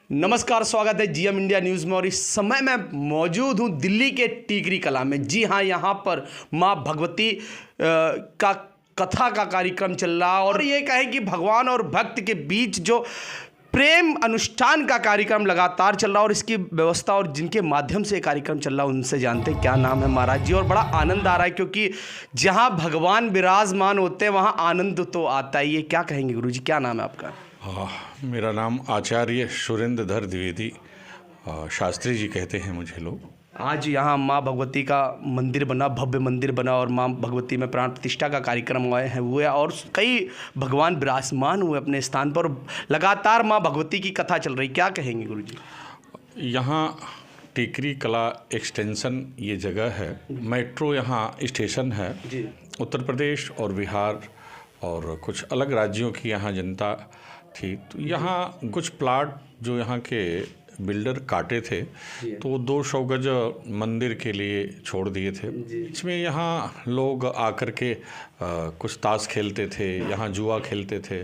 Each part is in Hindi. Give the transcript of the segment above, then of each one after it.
नमस्कार, स्वागत है जीएम इंडिया न्यूज़ में। और इस समय मैं मौजूद हूँ दिल्ली के टिकरी कला में। जी हाँ, यहाँ पर माँ भगवती का कथा का कार्यक्रम चल रहा है और ये कहें कि भगवान और भक्त के बीच जो प्रेम अनुष्ठान का कार्यक्रम लगातार चल रहा है और इसकी व्यवस्था और जिनके माध्यम से कार्यक्रम चल रहा है उनसे जानते हैं क्या नाम है महाराज जी। और बड़ा आनंद आ रहा है क्योंकि जहाँ भगवान विराजमान होते हैं वहाँ आनंद तो आता ही है। क्या कहेंगे गुरु जी, क्या नाम है आपका? मेरा नाम आचार्य सुरेंद्रधर द्विवेदी, शास्त्री जी कहते हैं मुझे लोग। आज यहाँ माँ भगवती का मंदिर बना, भव्य मंदिर बना और माँ भगवती में प्राण प्रतिष्ठा का कार्यक्रम हुए और कई भगवान विराजमान हुए अपने स्थान पर। लगातार माँ भगवती की कथा चल रही, क्या कहेंगे गुरु जी? यहाँ टिकरी कला एक्सटेंशन ये जगह है, मेट्रो यहाँ स्टेशन है जी। उत्तर प्रदेश और बिहार और कुछ अलग राज्यों की यहाँ जनता थी, तो यहाँ कुछ प्लाट जो यहाँ के बिल्डर काटे थे तो 200 गज मंदिर के लिए छोड़ दिए थे। इसमें यहाँ लोग आकर के कुछ ताश खेलते थे, यहाँ जुआ खेलते थे,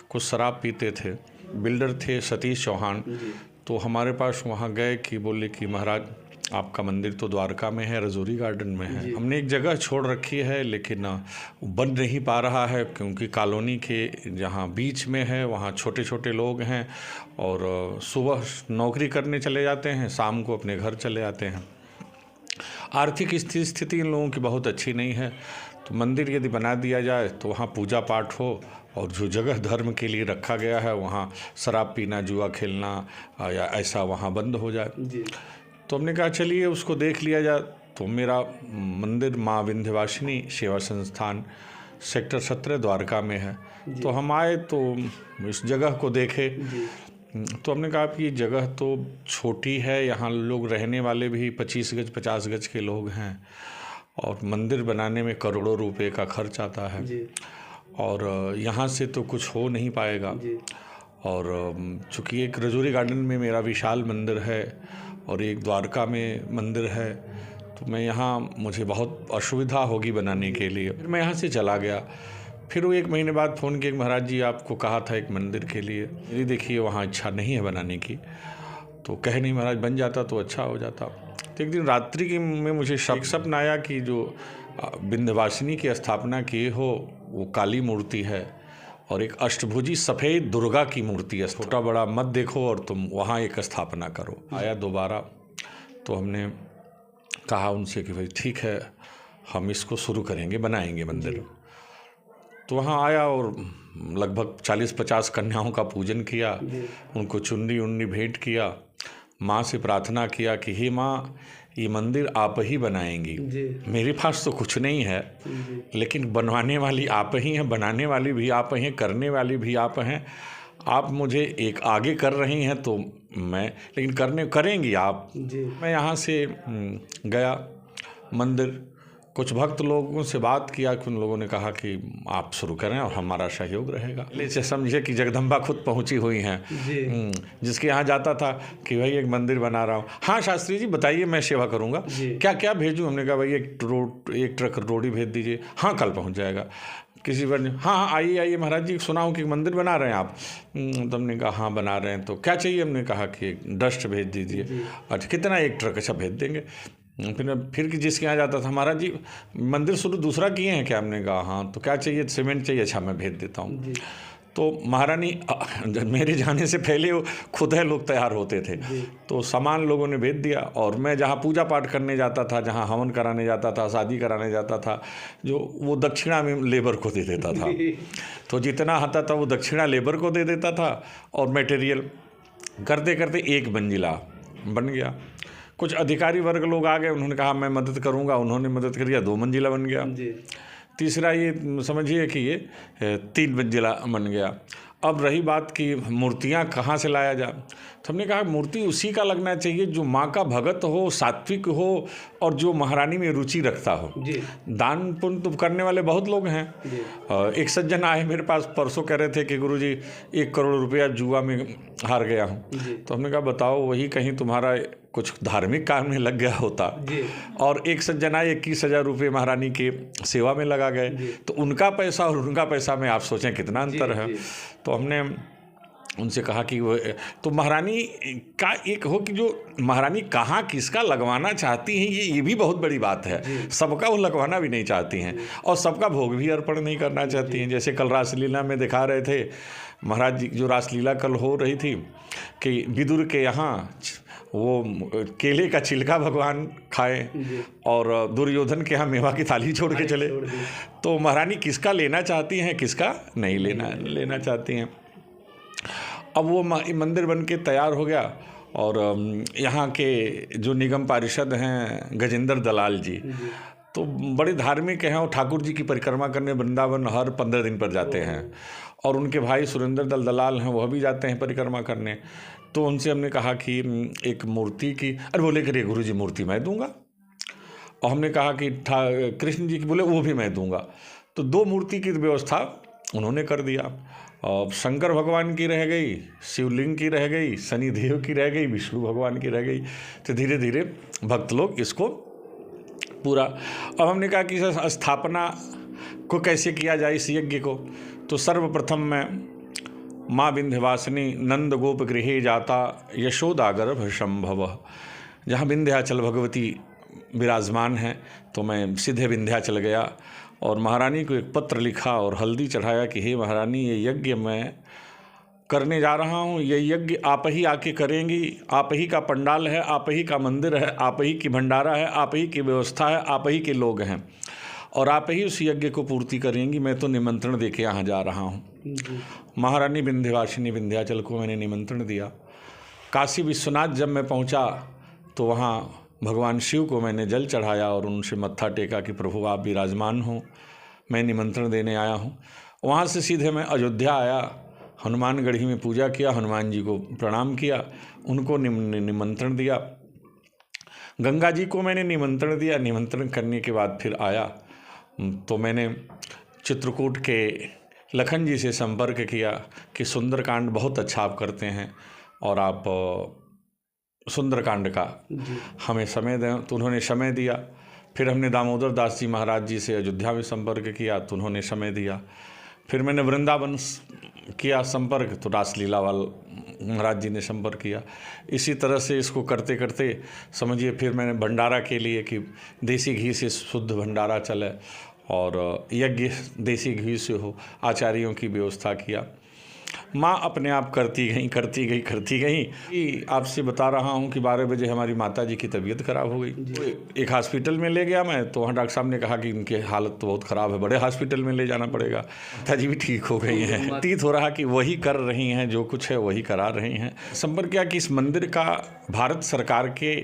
कुछ शराब पीते थे। बिल्डर थे सतीश चौहान, तो हमारे पास वहाँ गए कि बोले कि महाराज आपका मंदिर तो द्वारका में है, रजौरी गार्डन में है, हमने एक जगह छोड़ रखी है लेकिन बन नहीं पा रहा है क्योंकि कॉलोनी के जहाँ बीच में है वहाँ छोटे छोटे लोग हैं और सुबह नौकरी करने चले जाते हैं, शाम को अपने घर चले आते हैं। आर्थिक स्थिति इन लोगों की बहुत अच्छी नहीं है, तो मंदिर यदि बना दिया जाए तो वहाँ पूजा पाठ हो और जो जगह धर्म के लिए रखा गया है वहाँ शराब पीना, जुआ खेलना या ऐसा वहाँ बंद हो जाए। तो हमने कहा चलिए उसको देख लिया जाए। तो मेरा मंदिर माँ विंध्यवासिनी सेवा संस्थान सेक्टर 17 द्वारका में है, तो हम आए तो इस जगह को देखे। तो हमने कहा कि ये जगह तो छोटी है, यहाँ लोग रहने वाले भी 25 गज 50 गज के लोग हैं और मंदिर बनाने में करोड़ों रुपए का खर्च आता है और यहाँ से तो कुछ हो नहीं पाएगा। और चूँकि एक रजौरी गार्डन में मेरा विशाल मंदिर है और एक द्वारका में मंदिर है, तो मैं यहाँ मुझे बहुत असुविधा होगी बनाने के लिए। फिर मैं यहाँ से चला गया। फिर वो 1 महीने बाद फ़ोन किया कि महाराज जी आपको कहा था एक मंदिर के लिए, मेरी देखिए वहाँ इच्छा नहीं है बनाने की। तो कहे नहीं महाराज बन जाता तो अच्छा हो जाता। तो एक दिन रात्रि की में मुझे सपना आया कि जो विंध्यवासिनी की स्थापना किए हो वो काली मूर्ति है और एक अष्टभुजी सफ़ेद दुर्गा की मूर्ति है, छोटा बड़ा मत देखो और तुम वहाँ एक स्थापना करो। आया दोबारा, तो हमने कहा उनसे कि भाई ठीक है हम इसको शुरू करेंगे, बनाएंगे मंदिर। तो वहाँ आया और लगभग 40-50 कन्याओं का पूजन किया, उनको चुन्नी उन्नी भेंट किया, माँ से प्रार्थना किया कि हे माँ ये मंदिर आप ही बनाएंगी, मेरे पास तो कुछ नहीं है लेकिन बनवाने वाली आप ही हैं, बनाने वाली भी आप हैं, करने वाली भी आप हैं। आप मुझे एक आगे कर रही हैं तो मैं लेकिन करेंगी आप। मैं यहाँ से गया मंदिर, कुछ भक्त लोगों से बात किया कि उन लोगों ने कहा कि आप शुरू करें और हमारा सहयोग रहेगा। जैसे समझे कि जगदम्बा खुद पहुंची हुई हैं, जिसके यहाँ जाता था कि भाई एक मंदिर बना रहा हूँ। हाँ शास्त्री जी बताइए मैं सेवा करूँगा, क्या क्या भेजूँ? हमने कहा भाई एक ट्रक रोटी भेज दीजिए। हाँ कल पहुँच जाएगा। किसी बार हाँ आइए महाराज जी सुना हूँ कि मंदिर बना रहे हैं आप। तो हमने कहा हाँ बना रहे हैं, तो क्या चाहिए? हमने कहा कि डस्ट भेज दीजिए। अच्छा कितना? 1 ट्रक। अच्छा भेज देंगे। फिर कि जिसके यहाँ जाता था महाराज जी मंदिर शुरू दूसरा किए हैं क्या? हमने कहा हाँ। तो क्या चाहिए? सीमेंट चाहिए। अच्छा मैं भेज देता हूँ। तो महारानी मेरे जाने से पहले वो खुद है लोग तैयार होते थे, तो सामान लोगों ने भेज दिया। और मैं जहाँ पूजा पाठ करने जाता था, जहाँ हवन कराने जाता था, शादी कराने जाता था, जो वो दक्षिणा में लेबर को दे देता था। तो जितना आता था वो दक्षिणा लेबर को दे देता था और मटेरियल करते करते 1 मंजिला बन गया। कुछ अधिकारी वर्ग लोग आ गए, उन्होंने कहा मैं मदद करूंगा, उन्होंने मदद कर दिया, 2 मंजिला बन गया। तीसरा ये समझिए कि ये 3 मंजिला बन गया। अब रही बात कि मूर्तियाँ कहाँ से लाया जाए, तो हमने कहा मूर्ति उसी का लगना चाहिए जो माँ का भगत हो, सात्विक हो और जो महारानी में रुचि रखता हो। दान पुण्य तो करने वाले बहुत लोग हैं। एक सज्जन आए मेरे पास परसों, कह रहे थे कि गुरुजी 1 करोड़ रुपया जुआ में हार गया हूँ। तो हमने कहा बताओ वही कहीं तुम्हारा कुछ धार्मिक काम में लग गया होता। और एक सज्जन आए 21,000 रुपये महारानी के सेवा में लगा गए, तो उनका पैसा और उनका पैसा में आप सोचें कितना अंतर है। तो हमने उनसे कहा कि वो तो महारानी का एक हो कि जो महारानी कहाँ किसका लगवाना चाहती हैं ये भी बहुत बड़ी बात है। सबका वो लगवाना भी नहीं चाहती हैं और सबका भोग भी अर्पण नहीं करना चाहती हैं। जैसे कल रासलीला में दिखा रहे थे महाराज जी, जो रासलीला कल हो रही थी कि विदुर के यहाँ वो केले का छिलका भगवान खाए और दुर्योधन के यहाँ मेवा की थाली छोड़ के चले। तो महारानी किसका लेना चाहती हैं, किसका नहीं लेना चाहती हैं। अब वो मंदिर बन के तैयार हो गया और यहाँ के जो निगम पारिषद हैं गजेंद्र दलाल जी, तो बड़े धार्मिक हैं और ठाकुर जी की परिक्रमा करने वृंदावन हर 15 दिन पर जाते हैं। और उनके भाई सुरेंद्र दलाल हैं, वह भी जाते हैं परिक्रमा करने। तो उनसे हमने कहा कि एक मूर्ति की, अरे बोले कि गुरु जी मूर्ति मैं दूंगा। और हमने कहा कि कृष्ण जी की, बोले वो भी मैं दूंगा। तो 2 मूर्ति की व्यवस्था उन्होंने कर दिया। और शंकर भगवान की रह गई, शिवलिंग की रह गई, शनिदेव की रह गई, विष्णु भगवान की रह गई। तो धीरे धीरे भक्त लोग इसको पूरा, अब हमने कहा कि स्थापना को कैसे किया जाए इस यज्ञ को। तो सर्वप्रथम मैं माँ विंध्यवासिनी नंद गोप गृहे जाता यशोदा गर्भ संभव, जहाँ विंध्याचल भगवती विराजमान हैं, तो मैं सीधे विंध्याचल गया और महारानी को एक पत्र लिखा और हल्दी चढ़ाया कि हे महारानी, ये यज्ञ मैं करने जा रहा हूँ, ये यज्ञ आप ही आके करेंगी। आप ही का पंडाल है, आप ही का मंदिर है, आप ही की भंडारा है, आप ही की व्यवस्था है, आप ही के लोग हैं और आप ही उस यज्ञ को पूर्ति करेंगी। मैं तो निमंत्रण दे के यहाँ जा रहा हूँ। महारानी विंध्यवासिनी विंध्याचल को मैंने निमंत्रण दिया। काशी विश्वनाथ जब मैं पहुँचा तो वहाँ भगवान शिव को मैंने जल चढ़ाया और उनसे मत्था टेका कि प्रभु आप विराजमान हो, मैं निमंत्रण देने आया हूँ। वहाँ से सीधे मैं अयोध्या आया, हनुमानगढ़ी में पूजा किया, हनुमान जी को प्रणाम किया, उनको निमंत्रण दिया। गंगा जी को मैंने निमंत्रण दिया। निमंत्रण करने के बाद फिर आया तो मैंने चित्रकूट के लखन जी से संपर्क किया कि सुंदरकांड बहुत अच्छा आप करते हैं और आप सुंदरकांड का हमें समय दें। तो उन्होंने समय दिया। फिर हमने दामोदर दास जी महाराज जी से अयोध्या में संपर्क किया तो उन्होंने समय दिया। फिर मैंने वृंदावन किया संपर्क, तो रासलीला वाल महाराज जी ने संपर्क किया। इसी तरह से इसको करते करते समझिए फिर मैंने भंडारा के लिए कि देसी घी से शुद्ध भंडारा चले और यज्ञ देसी घी से हो, आचार्यों की व्यवस्था किया। माँ अपने आप करती गई। आपसे बता रहा हूँ कि 12 बजे हमारी माता जी की तबीयत खराब हो गई। एक हॉस्पिटल में ले गया मैं, तो वहाँ डॉक्टर साहब ने कहा कि इनकी हालत तो बहुत ख़राब है, बड़े हॉस्पिटल में ले जाना पड़ेगा। माता जी भी ठीक हो गई हैं। प्रतीत हो रहा कि वही कर रही हैं, जो कुछ है वही करा रही हैं। संपर्क किया कि इस मंदिर का भारत सरकार के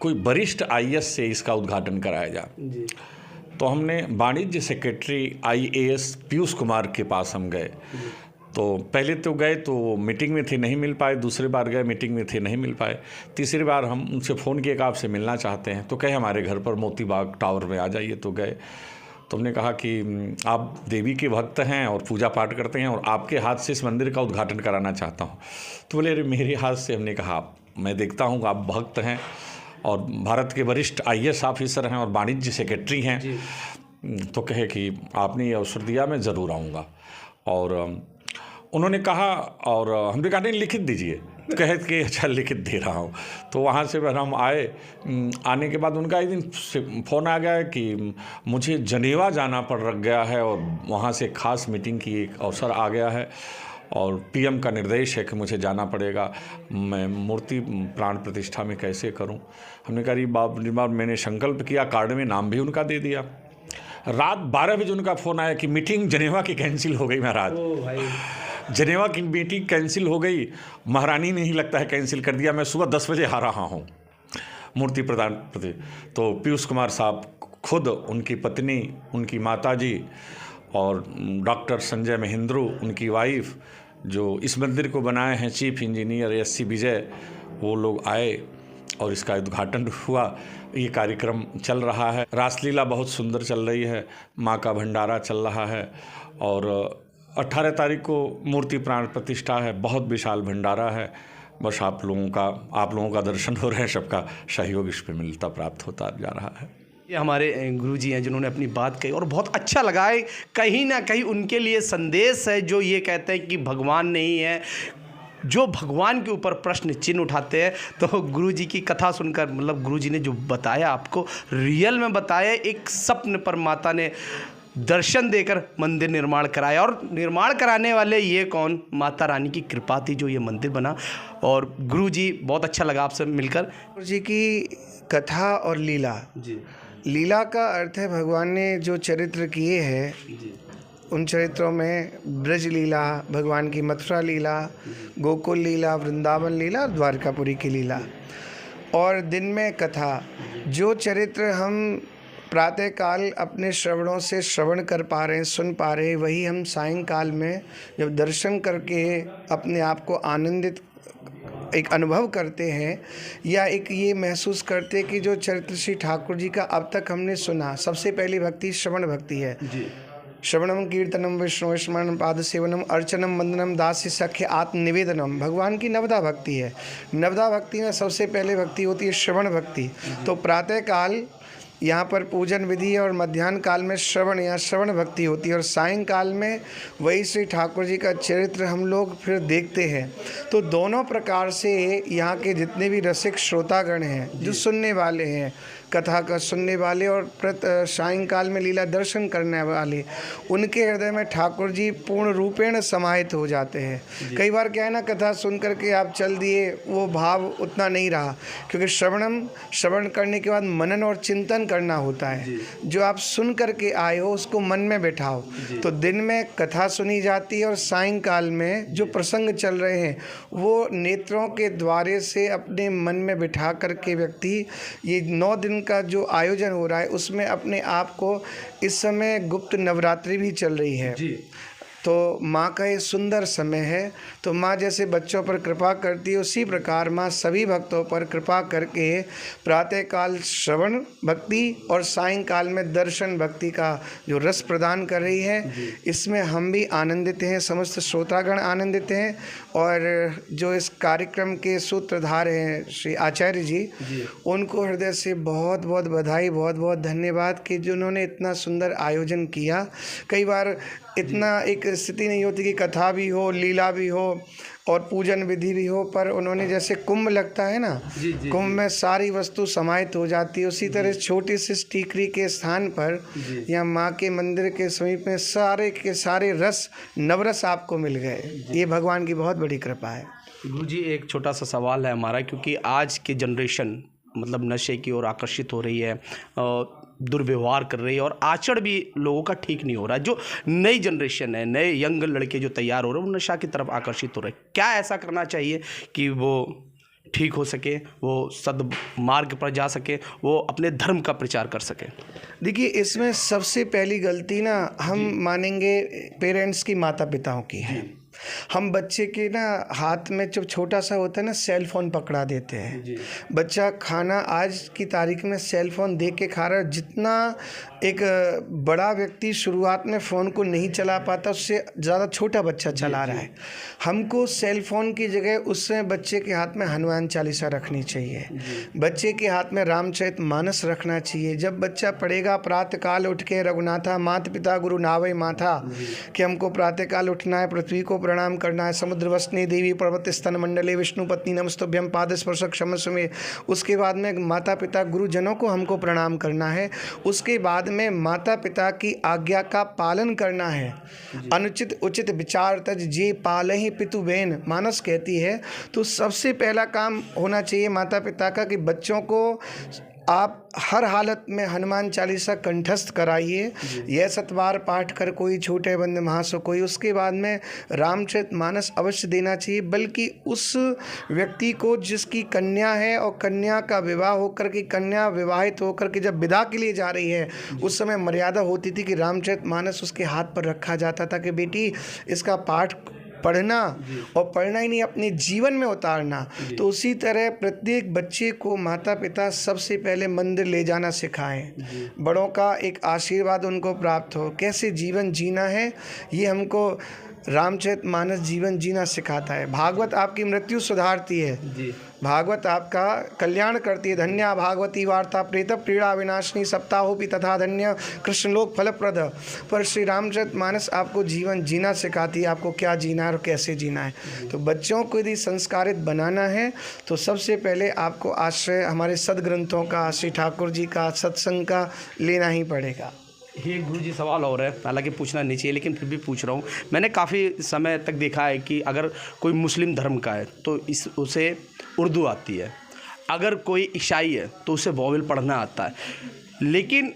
कोई वरिष्ठ IAS से इसका उद्घाटन कराया जाए। तो हमने वाणिज्य सेक्रेटरी IAS पीयूष कुमार के पास हम गए। तो पहले तो गए तो मीटिंग में थे, नहीं मिल पाए। दूसरी बार गए, मीटिंग में थे, नहीं मिल पाए। तीसरी बार हम उनसे फ़ोन किए कि आपसे मिलना चाहते हैं। तो कहे हमारे घर पर मोती बाग टावर में आ जाइए। तो गए तो हमने कहा कि आप देवी के भक्त हैं और पूजा पाठ करते हैं और आपके हाथ से इस मंदिर का उद्घाटन कराना चाहता हूँ। तो बोले अरे मेरे हाथ से। हमने कहा मैं देखता हूँ आप भक्त हैं और भारत के वरिष्ठ IAS ऑफिसर हैं और वाणिज्य सेक्रेटरी हैं। तो कहे कि आपने ये अवसर दिया, मैं ज़रूर आऊँगा। और उन्होंने कहा और हमने कहा नहीं लिखित दीजिए। कहे कि अच्छा लिखित दे रहा हूँ। तो वहाँ से फिर हम आए। आने के बाद उनका एक दिन फ़ोन आ गया कि मुझे जनेवा जाना पड़ गया है और वहाँ से खास मीटिंग की एक अवसर आ गया है और PM का निर्देश है कि मुझे जाना पड़ेगा। मैं मूर्ति प्राण प्रतिष्ठा में कैसे करूं? हमने कहा ये बार मैंने संकल्प किया, कार्ड में नाम भी उनका दे दिया। रात 12 बजे उनका फ़ोन आया कि मीटिंग जनेवा की कैंसिल हो गई महाराज। जनेवा की मीटिंग कैंसिल हो गई। महारानी ने ही लगता है कैंसिल कर दिया। मैं सुबह 10 बजे आ रहा हूँ मूर्ति प्रदान प्रति। तो पीयूष कुमार साहब खुद, उनकी पत्नी, उनकी माताजी और डॉक्टर संजय महेंद्रू उनकी वाइफ, जो इस मंदिर को बनाए हैं, चीफ इंजीनियर SC विजय, वो लोग आए और इसका उद्घाटन हुआ। ये कार्यक्रम चल रहा है। रासलीला बहुत सुंदर चल रही है, माँ का भंडारा चल रहा है और 18 तारीख को मूर्ति प्राण प्रतिष्ठा है। बहुत विशाल भंडारा है। बस आप लोगों का दर्शन हो रहे हैं, सबका सहयोग इस पे मिलता प्राप्त होता जा रहा है। ये हमारे गुरुजी हैं जिन्होंने अपनी बात कही और बहुत अच्छा लगा है। कहीं ना कहीं उनके लिए संदेश है जो ये कहते हैं कि भगवान नहीं है, जो भगवान के ऊपर प्रश्न चिन्ह उठाते हैं। तो गुरु जी की कथा सुनकर, मतलब गुरु जी ने जो बताया आपको, रियल में बताया, एक स्वप्न पर माता ने दर्शन देकर मंदिर निर्माण कराया। और निर्माण कराने वाले ये कौन, माता रानी की कृपा थी जो ये मंदिर बना। और गुरु जी, बहुत अच्छा लगा आपसे मिलकर। गुरु जी की कथा और लीला जी लीला का अर्थ है भगवान ने जो चरित्र किए हैं, उन चरित्रों में ब्रज लीला, भगवान की मथुरा लीला, गोकुल लीला, वृंदावन लीला और द्वारकापुरी की लीला, और दिन में कथा। जो चरित्र हम प्रातःकाल अपने श्रवणों से श्रवण कर पा रहे हैं, सुन पा रहे हैं, वही हम सायंकाल में जब दर्शन करके अपने आप को आनंदित एक अनुभव करते हैं, या एक ये महसूस करते हैं कि जो चरित्र श्री ठाकुर जी का अब तक हमने सुना, सबसे पहली भक्ति श्रवण भक्ति है। श्रवणम कीर्तनम विष्णु स्मरणम पाद सेवनम अर्चनम वंदनम दास्य सख्य आत्मनिवेदनम, भगवान की नवदा भक्ति है। नवदा भक्ति में सबसे पहले भक्ति होती है श्रवण भक्ति। तो प्रातःकाल यहाँ पर पूजन विधि और मध्याह्न काल में श्रवण या श्रवण भक्ति होती है, और सायंकाल में वही श्री ठाकुर जी का चरित्र हम लोग फिर देखते हैं। तो दोनों प्रकार से यहाँ के जितने भी रसिक श्रोतागण हैं, जो सुनने वाले हैं, कथा का सुनने वाले और सायंकाल में लीला दर्शन करने वाले, उनके हृदय में ठाकुर जी पूर्ण रूपेण समाहित हो जाते हैं। कई बार क्या है ना, कथा सुन करके आप चल दिए, वो भाव उतना नहीं रहा, क्योंकि श्रवण करने के बाद मनन और चिंतन करना होता है। जो आप सुन करके आए हो उसको मन में बैठाओ। तो दिन में कथा सुनी जाती है और सायंकाल में जो प्रसंग चल रहे हैं वो नेत्रों के द्वारे से अपने मन में बिठा करके व्यक्ति, ये 9 दिन का जो आयोजन हो रहा है उसमें अपने आप को, इस समय गुप्त नवरात्रि भी चल रही है, तो माँ का ये सुंदर समय है। तो माँ जैसे बच्चों पर कृपा करती है, उसी प्रकार माँ सभी भक्तों पर कृपा करके प्रातःकाल श्रवण भक्ति और सायंकाल में दर्शन भक्ति का जो रस प्रदान कर रही है, इसमें हम भी आनंदित हैं, समस्त श्रोतागण आनंदित हैं। और जो इस कार्यक्रम के सूत्रधार हैं श्री आचार्य जी, उनको हृदय से बहुत बहुत बधाई, बहुत बहुत धन्यवाद कि जिन्होंने इतना सुंदर आयोजन किया। कई बार इतना एक स्थिति नहीं होती कि कथा भी हो, लीला भी हो और पूजन विधि भी हो, पर उन्होंने जैसे कुंभ लगता है ना, कुंभ में सारी वस्तु समाहित हो जाती है, उसी तरह छोटी सी टीकरी के स्थान पर या माँ के मंदिर के समीप में सारे के सारे रस, नवरस आपको मिल गए। ये भगवान की बहुत बड़ी कृपा है। गुरु जी, एक छोटा सा सवाल है हमारा, क्योंकि आज की जनरेशन मतलब नशे की ओर आकर्षित हो रही है, दुर्व्यवहार कर रही है, और आचरण भी लोगों का ठीक नहीं हो रहा है। जो नई जनरेशन है, नए यंग लड़के जो तैयार हो रहे हैं, वो नशा की तरफ आकर्षित हो रहे हैं। क्या ऐसा करना चाहिए कि वो ठीक हो सके, वो सद्मार्ग पर जा सके, वो अपने धर्म का प्रचार कर सके? देखिए, इसमें सबसे पहली गलती ना हम मानेंगे पेरेंट्स की, माता पिताओं की है। हम बच्चे के ना हाथ में जब छोटा सा होता है ना, सेल फोन पकड़ा देते हैं। बच्चा खाना आज की तारीख में सेल फोन देख के खा रहा है। जितना एक बड़ा व्यक्ति शुरुआत में फ़ोन को नहीं चला पाता, उससे ज़्यादा छोटा बच्चा चला रहा है। हमको सेल फोन की जगह उस समय बच्चे के हाथ में हनुमान चालीसा रखनी चाहिए, बच्चे के हाथ में रामचरित मानस रखना चाहिए। जब बच्चा पढ़ेगा प्रातःकाल उठ के रघुनाथा मात पिता गुरु नावै माथा, कि हमको प्रातःकाल उठना है, पृथ्वी को प्रणाम करना है, समुद्र वसने देवी पर्वत स्तन मंडले विष्णु पत्नी नमस्तुभ्यम पाद स्पर्श क्षमस्व में। उसके बाद में माता पिता गुरुजनों को हमको प्रणाम करना है। उसके बाद में माता पिता की आज्ञा का पालन करना है। अनुचित उचित विचार तज जे पालहि पितु बेन, मानस कहती है। तो सबसे पहला काम होना चाहिए माता पिता का कि बच्चों को आप हर हालत में हनुमान चालीसा कंठस्थ कराइए। यह सतवार पाठ कर कोई छोटे बंद महासो कोई। उसके बाद में रामचरित मानस अवश्य देना चाहिए। बल्कि उस व्यक्ति को जिसकी कन्या है और कन्या का विवाह होकर के, कन्या विवाहित होकर के जब विदा के लिए जा रही है, उस समय मर्यादा होती थी कि रामचरित मानस उसके हाथ पर रखा जाता था कि बेटी इसका पाठ पढ़ना, और पढ़ना ही नहीं अपने जीवन में उतारना। तो उसी तरह प्रत्येक बच्चे को माता पिता सबसे पहले मंदिर ले जाना सिखाएं। बड़ों का एक आशीर्वाद उनको प्राप्त हो, कैसे जीवन जीना है ये हमको रामचरितमानस जीवन जीना सिखाता है। भागवत आपकी मृत्यु सुधारती है जी। भागवत आपका कल्याण करती है। धन्या भागवती वार्ता प्रेत पीड़ा विनाशिनी सप्ताहोपि तथा धन्य कृष्णलोक फलप्रद। पर श्री रामचरितमानस आपको जीवन जीना सिखाती है, आपको क्या जीना है और कैसे जीना है। तो बच्चों को यदि संस्कारित बनाना है तो सबसे पहले आपको आश्रय हमारे सदग्रंथों का, श्री ठाकुर जी का, सत्संग का लेना ही पड़ेगा। ये गुरु जी सवाल और है, हालांकि पूछना नहीं चाहिए लेकिन फिर भी पूछ रहा हूँ। मैंने काफ़ी समय तक देखा है कि अगर कोई मुस्लिम धर्म का है तो उसे उर्दू आती है, अगर कोई ईसाई है तो उसे वोवेल पढ़ना आता है, लेकिन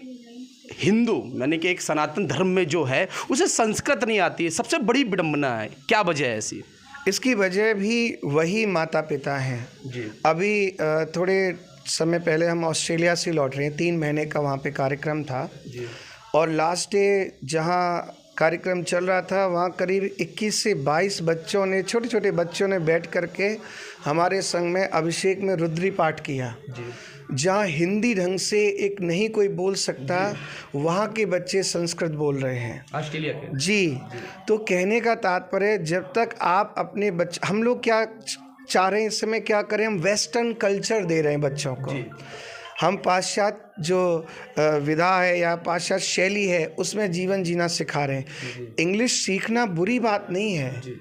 हिंदू यानी कि एक सनातन धर्म में जो है उसे संस्कृत नहीं आती है। सबसे बड़ी विडंबना है, क्या वजह है ऐसी? इसकी वजह भी वही माता पिता हैं जी। अभी थोड़े समय पहले हम ऑस्ट्रेलिया से लौट रहे हैं, 3 महीने का वहाँ पे कार्यक्रम था जी। और लास्ट डे जहाँ कार्यक्रम चल रहा था वहाँ करीब 21 से 22 बच्चों ने, छोटे छोटे बच्चों ने बैठ करके हमारे संग में अभिषेक में रुद्री पाठ किया। जहाँ हिंदी ढंग से एक नहीं कोई बोल सकता, वहाँ के बच्चे संस्कृत बोल रहे हैं, ऑस्ट्रेलिया के। जी। तो कहने का तात्पर्य, जब तक आप अपने बच्चे, हम लोग क्या चाह रहे हैं इस समय, क्या करें, हम वेस्टर्न कल्चर दे रहे हैं बच्चों को। हम पाश्चात्य जो विधा है या पाश्चात्य शैली है उसमें जीवन जीना सिखा रहे हैं। इंग्लिश सीखना बुरी बात नहीं है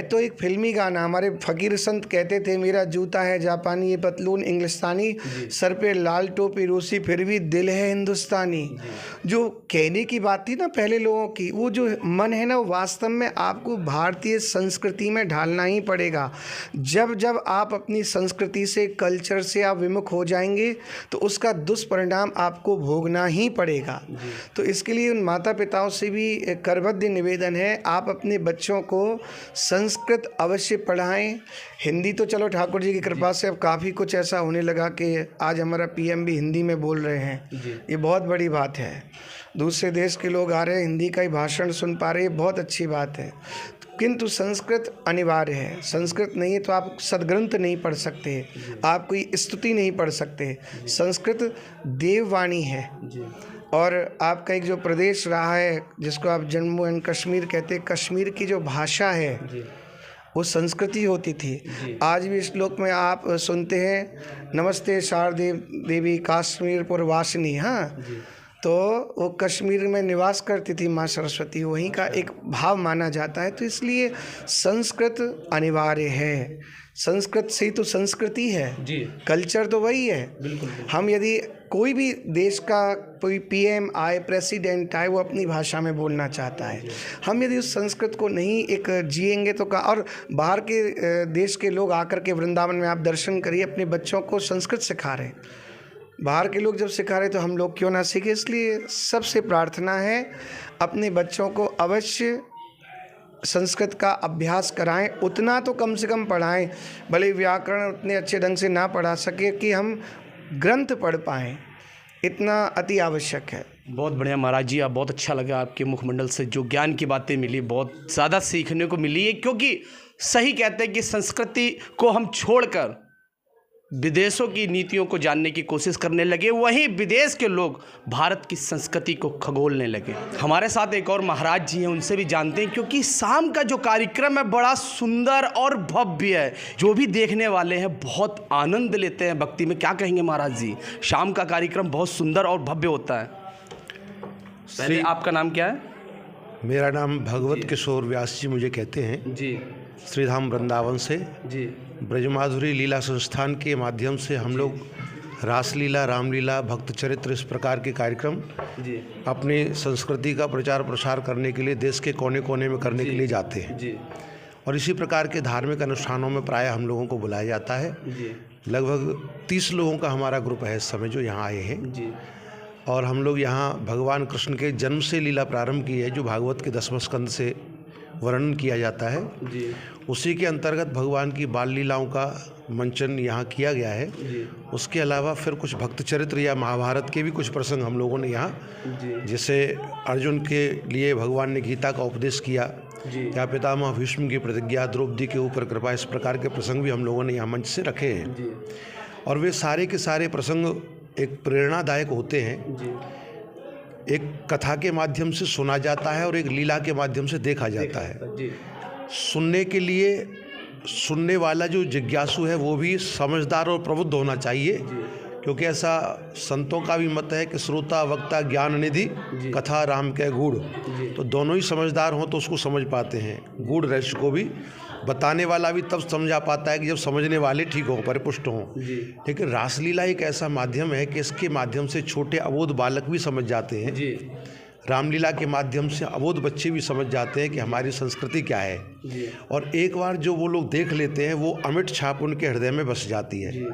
तो एक फिल्मी गाना, हमारे फ़कीर संत कहते थे, मेरा जूता है जापानी, ये पतलून इंग्लिस्तानी, सर पे लाल टोपी रूसी, फिर भी दिल है हिंदुस्तानी। जो कहने की बात थी ना पहले लोगों की, वो जो मन है ना, वो वास्तव में आपको भारतीय संस्कृति में ढालना ही पड़ेगा। जब जब आप अपनी संस्कृति से, कल्चर से आप विमुख हो जाएंगे तो उसका दुष्परिणाम आपको भोगना ही पड़ेगा। तो इसके लिए उन माता पिताओं से भी एक करबद्ध निवेदन है, आप अपने बच्चों को संस्कृत अवश्य पढ़ाएं। हिंदी तो चलो ठाकुर जी की कृपा से अब काफ़ी कुछ ऐसा होने लगा कि आज हमारा पीएम भी हिंदी में बोल रहे हैं, ये बहुत बड़ी बात है। दूसरे देश के लोग आ रहे हैं, हिंदी का ही भाषण सुन पा रहे हैं, बहुत अच्छी बात है। किंतु संस्कृत अनिवार्य है। संस्कृत नहीं है तो आप सदग्रंथ नहीं पढ़ सकते, आप कोई स्तुति नहीं पढ़ सकते। संस्कृत देववाणी है। और आपका एक जो प्रदेश रहा है जिसको आप जम्मू एंड कश्मीर कहते हैं, कश्मीर की जो भाषा है वो संस्कृति होती थी। आज भी श्लोक में आप सुनते हैं, नमस्ते शारदे देवी काश्मीरपुर वासिनी। हाँ, तो वो कश्मीर में निवास करती थी माँ सरस्वती, वहीं का एक भाव माना जाता है। तो इसलिए संस्कृत अनिवार्य है। संस्कृत से ही तो संस्कृति है जी, कल्चर तो वही है। बिल्कुल। हम यदि कोई भी देश का कोई पीएम आए, प्रेसिडेंट आए, वो अपनी भाषा में बोलना चाहता है। हम यदि उस संस्कृत को नहीं एक जिएंगे तो का, और बाहर के देश के लोग आकर के वृंदावन में आप दर्शन करिए, अपने बच्चों को संस्कृत सिखा रहे हैं। बाहर के लोग जब सिखा रहे तो हम लोग क्यों ना सीखें। इसलिए सबसे प्रार्थना है, अपने बच्चों को अवश्य संस्कृत का अभ्यास कराएं, उतना तो कम से कम पढ़ाएं। भले व्याकरण उतने अच्छे ढंग से ना पढ़ा सके कि हम ग्रंथ पढ़ पाएं, इतना अति आवश्यक है। बहुत बढ़िया महाराज जी, आप बहुत अच्छा लगा आपके मुखमंडल से जो ज्ञान की बातें मिली, बहुत ज़्यादा सीखने को मिली है। क्योंकि सही कहते हैं कि संस्कृति को हम छोड़कर विदेशों की नीतियों को जानने की कोशिश करने लगे, वहीं विदेश के लोग भारत की संस्कृति को खगोलने लगे। हमारे साथ एक और महाराज जी हैं, उनसे भी जानते हैं, क्योंकि शाम का जो कार्यक्रम है बड़ा सुंदर और भव्य है। जो भी देखने वाले हैं बहुत आनंद लेते हैं भक्ति में। क्या कहेंगे महाराज जी, शाम का कार्यक्रम बहुत सुंदर और भव्य होता है। पहले आपका नाम क्या है? मेरा नाम भगवत किशोर व्यास जी मुझे कहते हैं जी। श्रीधाम वृंदावन से जी। ब्रजमाधुरी लीला संस्थान के माध्यम से हम लोग रासलीला, रामलीला, भक्त चरित्र, इस प्रकार के कार्यक्रम जी अपनी संस्कृति का प्रचार प्रसार करने के लिए देश के कोने कोने में करने के लिए जाते हैं जी। और इसी प्रकार के धार्मिक अनुष्ठानों में प्रायः हम लोगों को बुलाया जाता है जी। लगभग 30 लोगों का हमारा ग्रुप है इस समय जो यहाँ आए हैं जी। और हम लोग यहाँ भगवान कृष्ण के जन्म से लीला प्रारंभ की है जो भागवत के 10वें स्कंद से वर्णन किया जाता है जी। उसी के अंतर्गत भगवान की बाल लीलाओं का मंचन यहाँ किया गया है जी। उसके अलावा फिर कुछ भक्त चरित्र या महाभारत के भी कुछ प्रसंग हम लोगों ने यहाँ, जैसे अर्जुन के लिए भगवान ने गीता का उपदेश किया या पितामह भीष्म की प्रतिज्ञा, द्रौपदी के ऊपर कृपा, इस प्रकार के प्रसंग भी हम लोगों ने यहाँ मंच से रखे हैं और वे सारे के सारे प्रसंग एक प्रेरणादायक होते हैं। एक कथा के माध्यम से सुना जाता है और एक लीला के माध्यम से देखा जाता है। सुनने के लिए सुनने वाला जो जिज्ञासु है वो भी समझदार और प्रबुद्ध होना चाहिए, क्योंकि ऐसा संतों का भी मत है कि श्रोता वक्ता ज्ञान निधि कथा राम के गूढ़। तो दोनों ही समझदार हों तो उसको समझ पाते हैं। गूढ़ रहस्य को भी बताने वाला भी तब समझा पाता है कि जब समझने वाले ठीक हों, परिपुष्ट हों। लेकिन रासलीला एक ऐसा माध्यम है कि इसके माध्यम से छोटे अबोध बालक भी समझ जाते हैं। रामलीला के माध्यम से अबोध बच्चे भी समझ जाते हैं कि हमारी संस्कृति क्या है। और एक बार जो वो लोग देख लेते हैं वो अमिट छाप उनके हृदय में बस जाती है।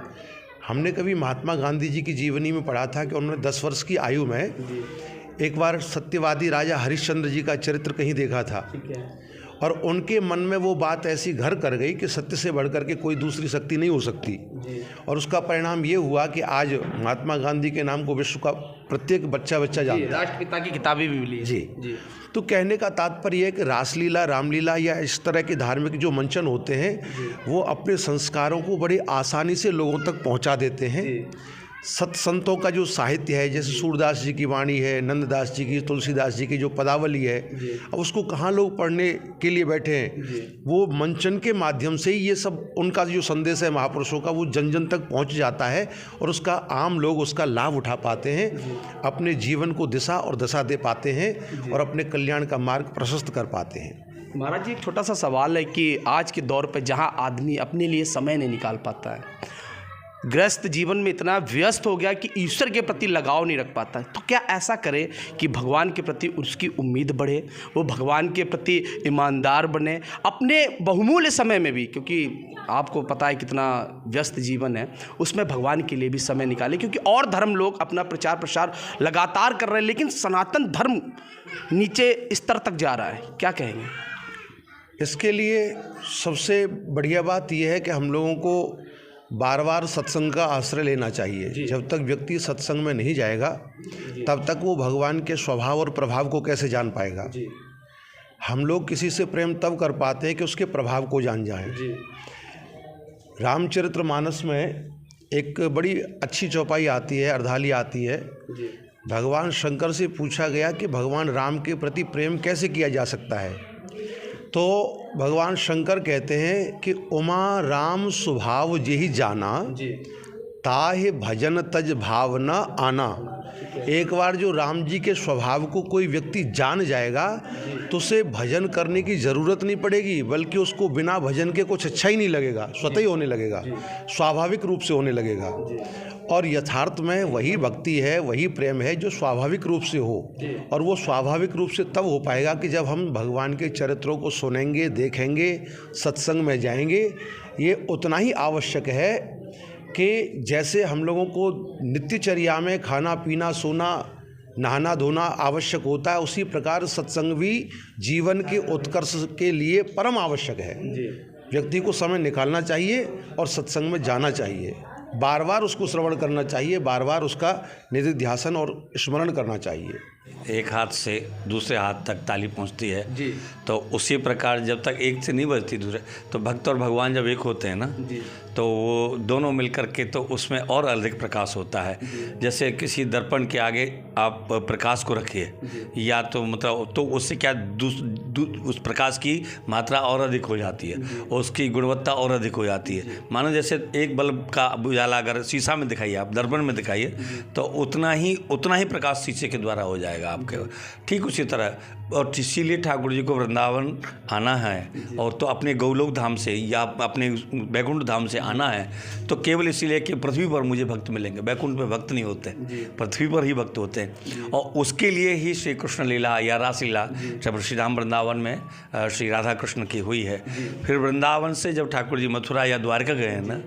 हमने कभी महात्मा गांधी जी की जीवनी में पढ़ा था कि उन्होंने 10 वर्ष की आयु में एक बार सत्यवादी राजा हरिश्चंद्र जी का चरित्र कहीं देखा था, और उनके मन में वो बात ऐसी घर कर गई कि सत्य से बढ़कर के कोई दूसरी शक्ति नहीं हो सकती। और उसका परिणाम ये हुआ कि आज महात्मा गांधी के नाम को विश्व का प्रत्येक बच्चा जानता है। राष्ट्रपिता की किताबें भी मिली है। जी। तो कहने का तात्पर्य है कि रासलीला, रामलीला या इस तरह के धार्मिक जो मंचन होते हैं वो अपने संस्कारों को बड़ी आसानी से लोगों तक पहुंचा देते हैं। सत्संतों का जो साहित्य है, जैसे सूरदास जी की वाणी है, नंददास जी की, तुलसीदास जी की जो पदावली है, अब उसको कहाँ लोग पढ़ने के लिए बैठे हैं। वो मंचन के माध्यम से ही ये सब उनका जो संदेश है महापुरुषों का वो जन जन तक पहुँच जाता है और उसका आम लोग उसका लाभ उठा पाते हैं, अपने जीवन को दिशा और दशा दे पाते हैं और अपने कल्याण का मार्ग प्रशस्त कर पाते हैं। महाराज जी, एक छोटा सा सवाल है कि आज के दौर पर जहाँ आदमी अपने लिए समय नहीं निकाल पाता है, गृहस्थ जीवन में इतना व्यस्त हो गया कि ईश्वर के प्रति लगाव नहीं रख पाता है, तो क्या ऐसा करे कि भगवान के प्रति उसकी उम्मीद बढ़े, वो भगवान के प्रति ईमानदार बने अपने बहुमूल्य समय में भी, क्योंकि आपको पता है कितना व्यस्त जीवन है, उसमें भगवान के लिए भी समय निकाले। क्योंकि और धर्म लोग अपना प्रचार प्रसार लगातार कर रहे हैं, लेकिन सनातन धर्म नीचे स्तर तक जा रहा है, क्या कहेंगे? इसके लिए सबसे बढ़िया बात यह है कि हम लोगों को बार बार सत्संग का आश्रय लेना चाहिए। जब तक व्यक्ति सत्संग में नहीं जाएगा तब तक वो भगवान के स्वभाव और प्रभाव को कैसे जान पाएगा। हम लोग किसी से प्रेम तब कर पाते हैं कि उसके प्रभाव को जान जाएं। रामचरितमानस में एक बड़ी अच्छी चौपाई आती है, अर्धाली आती है। भगवान शंकर से पूछा गया कि भगवान राम के प्रति प्रेम कैसे किया जा सकता है, तो भगवान शंकर कहते हैं कि उमा राम स्वभाव जेहि जाना, ताहि भजन तज भावना आना। एक बार जो राम जी के स्वभाव को कोई व्यक्ति जान जाएगा तो उसे भजन करने की ज़रूरत नहीं पड़ेगी, बल्कि उसको बिना भजन के कुछ अच्छा ही नहीं लगेगा, स्वतः ही होने लगेगा, स्वाभाविक रूप से होने लगेगा। और यथार्थ में वही भक्ति है, वही प्रेम है जो स्वाभाविक रूप से हो, और वो स्वाभाविक रूप से तब हो पाएगा कि जब हम भगवान के चरित्रों को सुनेंगे, देखेंगे, सत्संग में जाएंगे। ये उतना ही आवश्यक है कि जैसे हम लोगों को नित्यचर्या में खाना पीना सोना नहाना धोना आवश्यक होता है, उसी प्रकार सत्संग भी जीवन के उत्कर्ष के लिए परम आवश्यक है। व्यक्ति को समय निकालना चाहिए और सत्संग में जाना चाहिए, बार बार उसको श्रवण करना चाहिए, बार बार उसका निधिध्यासन और स्मरण करना चाहिए। एक हाथ से दूसरे हाथ तक ताली पहुंचती है जी। तो उसी प्रकार जब तक एक से नहीं बजती दूसरे, तो भक्त और भगवान जब एक होते हैं ना जी, तो वो दोनों मिलकर के तो उसमें और अधिक प्रकाश होता है। जैसे किसी दर्पण के आगे आप प्रकाश को रखिए, या तो मतलब तो उससे क्या उस प्रकाश की मात्रा और अधिक हो जाती है और उसकी गुणवत्ता और अधिक हो जाती है। मानो जैसे एक बल्ब का उजाला अगर शीशा में दिखाइए, आप दर्पण में दिखाइए, तो उतना ही प्रकाश शीशे के द्वारा हो जाएगा आपके। ठीक उसी तरह, और इसीलिए ठाकुर जी को वृंदावन आना है और तो अपने गौलोक धाम से या अपने बैकुंठ धाम से आना है, तो केवल इसीलिए कि पृथ्वी पर मुझे भक्त मिलेंगे। बैकुंठ में भक्त नहीं होते, पृथ्वी पर ही भक्त होते हैं। और उसके लिए ही श्री कृष्ण लीला या रासलीला जब श्री राम वृंदावन में श्री राधा कृष्ण की हुई है। फिर वृंदावन से जब ठाकुर जी मथुरा या द्वारका गए हैं ना,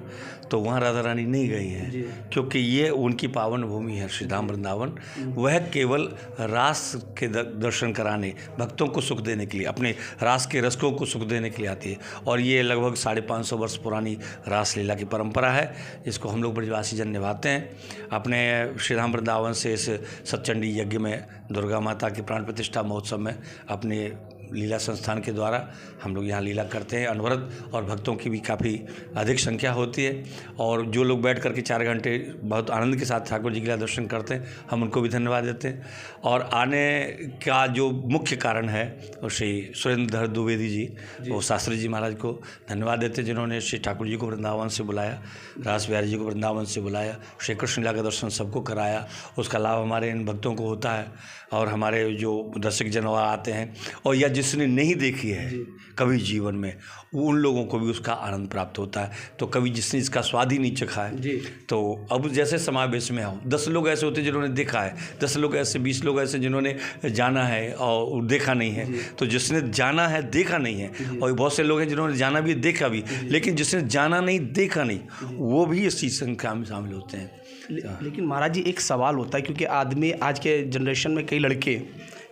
तो वहाँ राधा रानी नहीं गई हैं, क्योंकि ये उनकी पावन भूमि है श्री धाम वृंदावन। वह केवल रास के दर्शन कराने, भक्तों को सुख देने के लिए, अपने रास के रसकों को सुख देने के लिए आती है। और ये लगभग 550 वर्ष पुरानी रासलीला की परंपरा है, जिसको हम लोग ब्रजवासी जन निभाते हैं। अपने श्री धाम वृंदावन से इस सतचंडी यज्ञ में दुर्गा माता की प्राण प्रतिष्ठा महोत्सव में अपने लीला संस्थान के द्वारा हम लोग यहाँ लीला करते हैं अनवरत, और भक्तों की भी काफ़ी अधिक संख्या होती है। और जो लोग बैठ करके 4 घंटे बहुत आनंद के साथ ठाकुर जी के लीला दर्शन करते हैं, हम उनको भी धन्यवाद देते हैं। और आने का जो मुख्य कारण है वो श्री सुरेंद्र द्विवेदी जी, वो शास्त्री जी महाराज को धन्यवाद देते हैं, जिन्होंने श्री ठाकुर जी को वृंदावन से बुलाया, रास बिहारी जी को वृंदावन से बुलाया, श्री कृष्ण लीला का दर्शन सबको कराया। उसका लाभ हमारे इन भक्तों को होता है, और हमारे जो दर्शक जन आते हैं, और या जिसने नहीं देखी है कभी जीवन में, वो उन लोगों को भी उसका आनंद प्राप्त होता है। तो कभी जिसने इसका स्वाद ही नहीं चखा है, तो अब जैसे समावेश में हो 10 लोग ऐसे होते हैं जिन्होंने देखा है, 10 लोग ऐसे, 20 लोग ऐसे जिन्होंने जाना है और देखा नहीं है। तो जिसने जाना है देखा नहीं है, और बहुत से लोग हैं जिन्होंने जाना भी देखा भी, लेकिन जिसने जाना नहीं देखा नहीं, वो भी इसी संख्या में शामिल होते हैं। लेकिन महाराज जी एक सवाल होता है, क्योंकि आदमी आज के जनरेशन में कई लड़के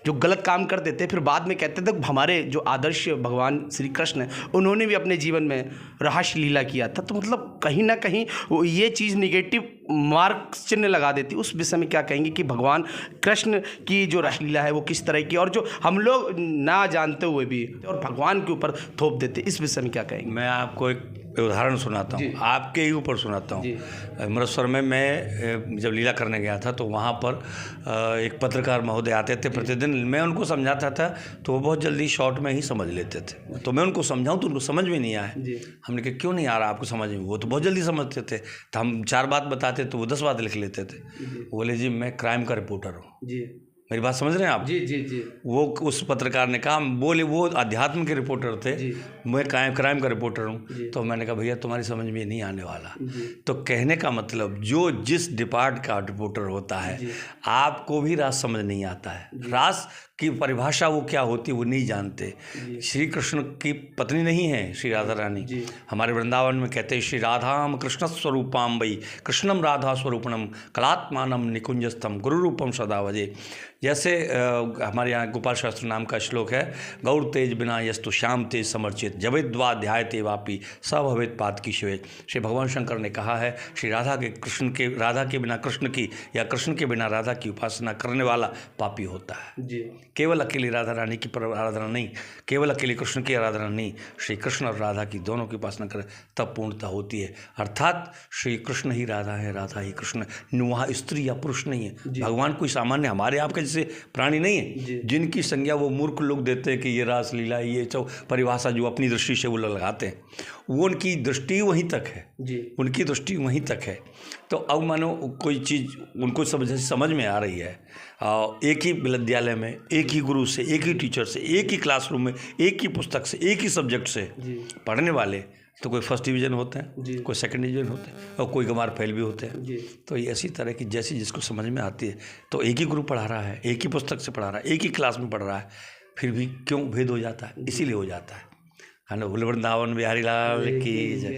जो गलत काम कर देते फिर बाद में कहते थे हमारे जो आदर्श भगवान श्री कृष्ण हैं उन्होंने भी अपने जीवन में रास लीला किया था। तो मतलब कहीं ना कहीं ये चीज़ निगेटिव मार्क चिन्ह लगा देती। उस विषय में क्या कहेंगे कि भगवान कृष्ण की जो रास लीला है वो किस तरह की, और जो हम लोग ना जानते हुए भी और भगवान के ऊपर थोप देते, इस विषय में क्या कहेंगे? मैं आपको एक उदाहरण सुनाता हूँ, आपके ही ऊपर सुनाता हूँ। अमृतसर में मैं जब लीला करने गया था, तो वहाँ पर एक पत्रकार महोदय आते थे प्रतिदिन। मैं उनको समझाता था तो वो बहुत जल्दी शॉर्ट में ही समझ लेते थे, तो मैं उनको समझाऊँ तो उनको समझ में नहीं आया। हमने कहा क्यों नहीं आ रहा आपको समझ में? वो तो बहुत जल्दी समझते थे। तो हम 4 बात बताते तो वो 10 बात लिख लेते थे। बोले जी मैं क्राइम का रिपोर्टर हूँ। मेरी बात समझ रहे हैं आप? जी। वो उस पत्रकार ने कहा, बोले वो अध्यात्म के रिपोर्टर थे, मैं क्राइम का रिपोर्टर हूँ। तो मैंने कहा भैया तुम्हारी समझ में नहीं आने वाला। तो कहने का मतलब जो जिस डिपार्ट का रिपोर्टर होता है, आपको भी रास समझ नहीं आता है। रास की परिभाषा वो क्या होती है वो नहीं जानते। श्री कृष्ण की पत्नी नहीं है श्री राधा रानी। हमारे वृंदावन में कहते हैं श्री राधाम कृष्ण स्वरूपाम वै कृष्णम राधा स्वरूपणम कलात्मानम निकुंजस्थम गुरु रूपम सदा वजे। जैसे हमारे यहाँ गोपाल शास्त्र नाम का श्लोक है, गौर तेज बिना यस्तु श्याम तेज समर्चित जवेद्वा ध्याय ते वापी सभवेत पात की शिवे। श्री भगवान शंकर ने कहा है श्री राधा के बिना कृष्ण की या कृष्ण के बिना राधा की उपासना करने वाला पापी होता है। केवल अकेली राधा रानी की आराधना नहीं, केवल अकेले कृष्ण की आराधना नहीं, श्री कृष्ण और राधा की दोनों की उपासना करें तब पूर्णता होती है। अर्थात श्री कृष्ण ही राधा है, राधा ही कृष्ण, वहाँ स्त्री या पुरुष नहीं है। भगवान कोई सामान्य हमारे आपके जैसे प्राणी नहीं है जिनकी संज्ञा वो मूर्ख लोग देते हैं कि ये रास लीला, ये सब परिभाषा जो अपनी दृष्टि से वो लगाते हैं, वो उनकी दृष्टि वहीं तक है, उनकी दृष्टि वहीं तक है। तो अब मानो कोई चीज़ उनको समझ में आ रही है, एक ही विद्यालय में एक ही गुरु से, एक ही टीचर से, एक ही क्लासरूम में एक ही पुस्तक से, एक ही सब्जेक्ट से पढ़ने वाले, तो कोई फर्स्ट डिवीज़न होते हैं, कोई सेकंड डिवीज़न होते हैं, और कोई गंवार फेल भी होते हैं। तो ये ऐसी तरह की जैसी जिसको समझ में आती है, तो एक ही गुरु पढ़ा रहा है, एक ही पुस्तक से पढ़ा रहा है, एक ही क्लास में पढ़ रहा है, फिर भी क्यों भेद हो जाता है? इसीलिए हो जाता है ना। वृंदावन बिहारी लाल की जय।